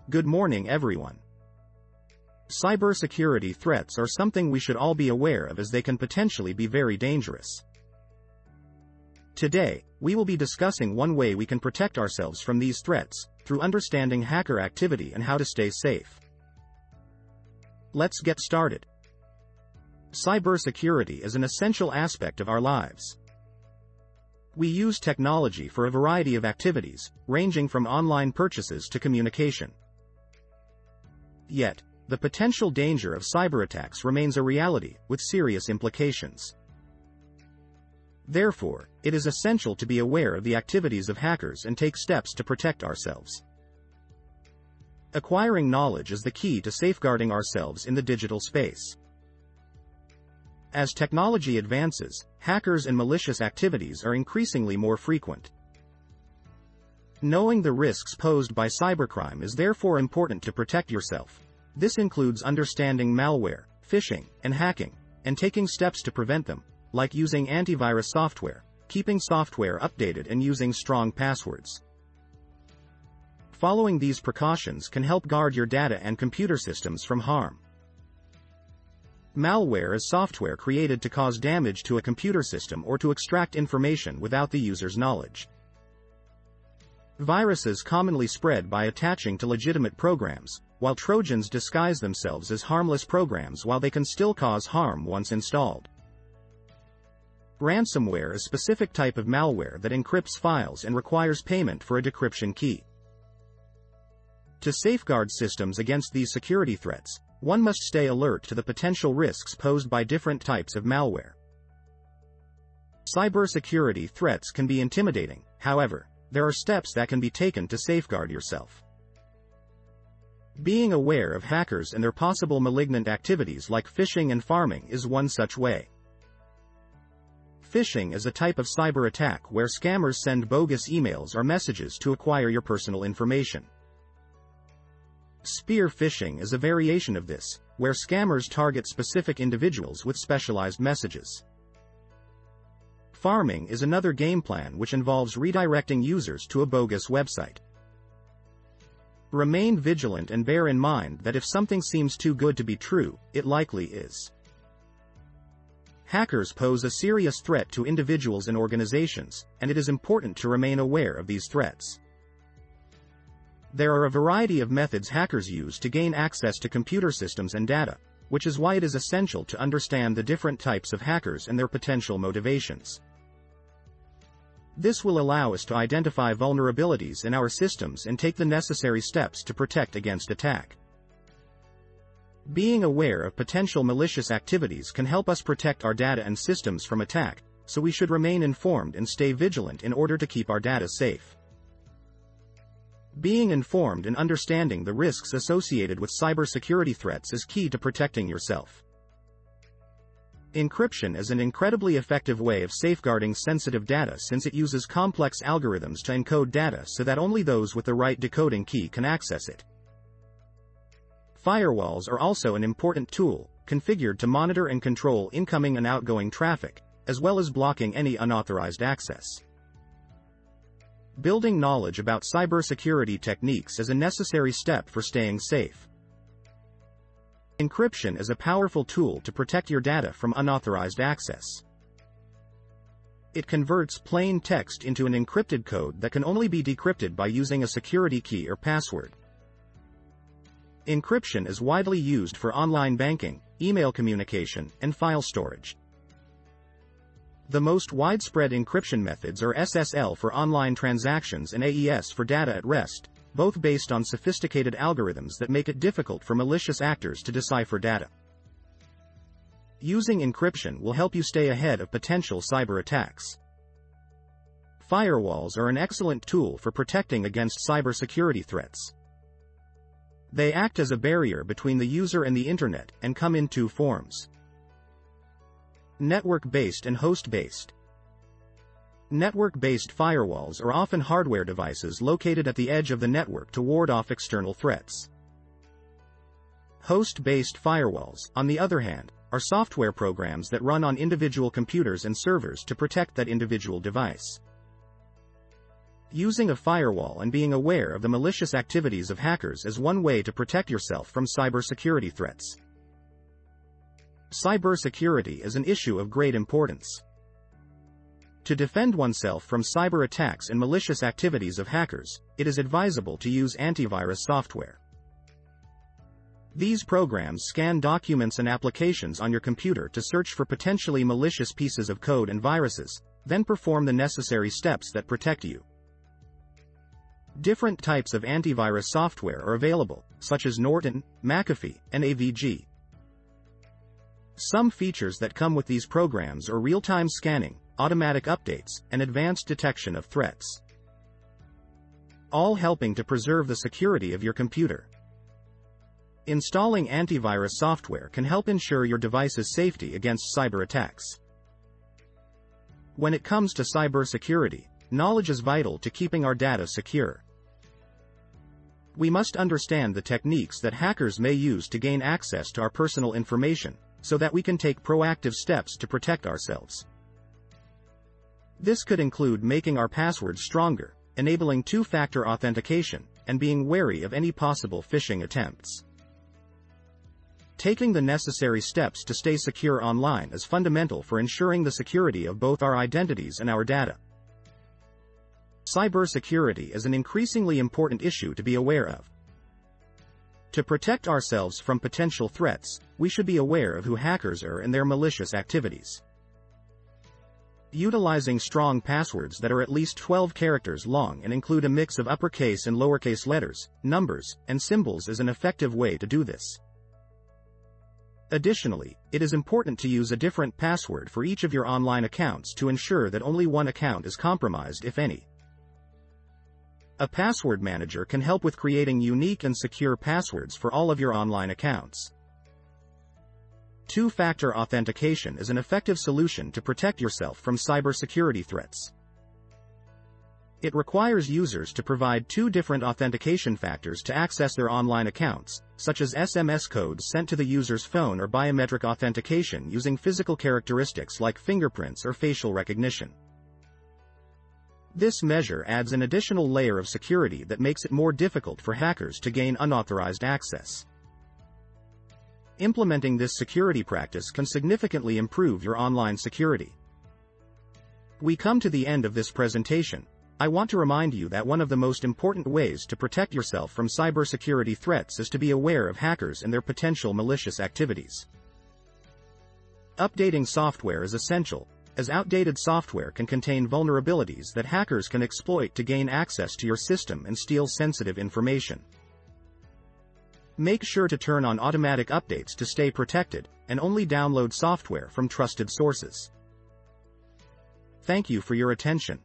Good morning, everyone. Cybersecurity threats are something we should all be aware of, as they can potentially be very dangerous. Today, we will be discussing one way we can protect ourselves from these threats, through understanding hacker activity and how to stay safe. Let's get started. Cybersecurity is an essential aspect of our lives. We use technology for a variety of activities, ranging from online purchases to communication. Yet, the potential danger of cyberattacks remains a reality, with serious implications. Therefore, it is essential to be aware of the activities of hackers and take steps to protect ourselves. Acquiring knowledge is the key to safeguarding ourselves in the digital space. As technology advances, hackers and malicious activities are increasingly more frequent. Knowing the risks posed by cybercrime is therefore important to protect yourself. This includes understanding malware, phishing, and hacking, and taking steps to prevent them, like using antivirus software, keeping software updated, and using strong passwords. Following these precautions can help guard your data and computer systems from harm. Malware is software created to cause damage to a computer system or to extract information without the user's knowledge. Viruses commonly spread by attaching to legitimate programs, while Trojans disguise themselves as harmless programs while they can still cause harm once installed. Ransomware is a specific type of malware that encrypts files and requires payment for a decryption key. To safeguard systems against these security threats, one must stay alert to the potential risks posed by different types of malware. Cybersecurity threats can be intimidating, however, there are steps that can be taken to safeguard yourself. Being aware of hackers and their possible malignant activities like phishing and pharming is one such way. Phishing is a type of cyber attack where scammers send bogus emails or messages to acquire your personal information. Spear phishing is a variation of this, where scammers target specific individuals with specialized messages. Pharming is another game plan which involves redirecting users to a bogus website. Remain vigilant and bear in mind that if something seems too good to be true, it likely is. Hackers pose a serious threat to individuals and organizations, and it is important to remain aware of these threats. There are a variety of methods hackers use to gain access to computer systems and data, which is why it is essential to understand the different types of hackers and their potential motivations. This will allow us to identify vulnerabilities in our systems and take the necessary steps to protect against attack. Being aware of potential malicious activities can help us protect our data and systems from attack, so we should remain informed and stay vigilant in order to keep our data safe. Being informed and understanding the risks associated with cybersecurity threats is key to protecting yourself. Encryption is an incredibly effective way of safeguarding sensitive data, since it uses complex algorithms to encode data so that only those with the right decoding key can access it. Firewalls are also an important tool, configured to monitor and control incoming and outgoing traffic, as well as blocking any unauthorized access. Building knowledge about cybersecurity techniques is a necessary step for staying safe. Encryption is a powerful tool to protect your data from unauthorized access. It converts plain text into an encrypted code that can only be decrypted by using a security key or password. Encryption is widely used for online banking, email communication, and file storage. The most widespread encryption methods are SSL for online transactions and AES for data at rest, both based on sophisticated algorithms that make it difficult for malicious actors to decipher data. Using encryption will help you stay ahead of potential cyber attacks. Firewalls are an excellent tool for protecting against cybersecurity threats. They act as a barrier between the user and the internet, and come in two forms: network-based and host-based. Network-based firewalls are often hardware devices located at the edge of the network to ward off external threats. Host-based firewalls, on the other hand, are software programs that run on individual computers and servers to protect that individual device. Using a firewall and being aware of the malicious activities of hackers is one way to protect yourself from cybersecurity threats. Cybersecurity is an issue of great importance. To defend oneself from cyber attacks and malicious activities of hackers, it is advisable to use antivirus software. These programs scan documents and applications on your computer to search for potentially malicious pieces of code and viruses, then perform the necessary steps that protect you. Different types of antivirus software are available, such as Norton, McAfee, and AVG. Some features that come with these programs are real-time scanning, automatic updates, and advanced detection of threats, all helping to preserve the security of your computer. Installing antivirus software can help ensure your device's safety against cyber attacks. When it comes to cybersecurity, knowledge is vital to keeping our data secure. We must understand the techniques that hackers may use to gain access to our personal information, so that we can take proactive steps to protect ourselves. This could include making our passwords stronger, enabling two-factor authentication, and being wary of any possible phishing attempts. Taking the necessary steps to stay secure online is fundamental for ensuring the security of both our identities and our data. Cybersecurity is an increasingly important issue to be aware of. To protect ourselves from potential threats, we should be aware of who hackers are and their malicious activities. Utilizing strong passwords that are at least 12 characters long and include a mix of uppercase and lowercase letters, numbers, and symbols is an effective way to do this. Additionally, it is important to use a different password for each of your online accounts to ensure that only one account is compromised, if any. A password manager can help with creating unique and secure passwords for all of your online accounts. Two-factor authentication is an effective solution to protect yourself from cybersecurity threats. It requires users to provide two different authentication factors to access their online accounts, such as SMS codes sent to the user's phone or biometric authentication using physical characteristics like fingerprints or facial recognition. This measure adds an additional layer of security that makes it more difficult for hackers to gain unauthorized access. Implementing this security practice can significantly improve your online security. We come to the end of this presentation. I want to remind you that one of the most important ways to protect yourself from cybersecurity threats is to be aware of hackers and their potential malicious activities. Updating software is essential, as outdated software can contain vulnerabilities that hackers can exploit to gain access to your system and steal sensitive information. Make sure to turn on automatic updates to stay protected, and only download software from trusted sources. Thank you for your attention.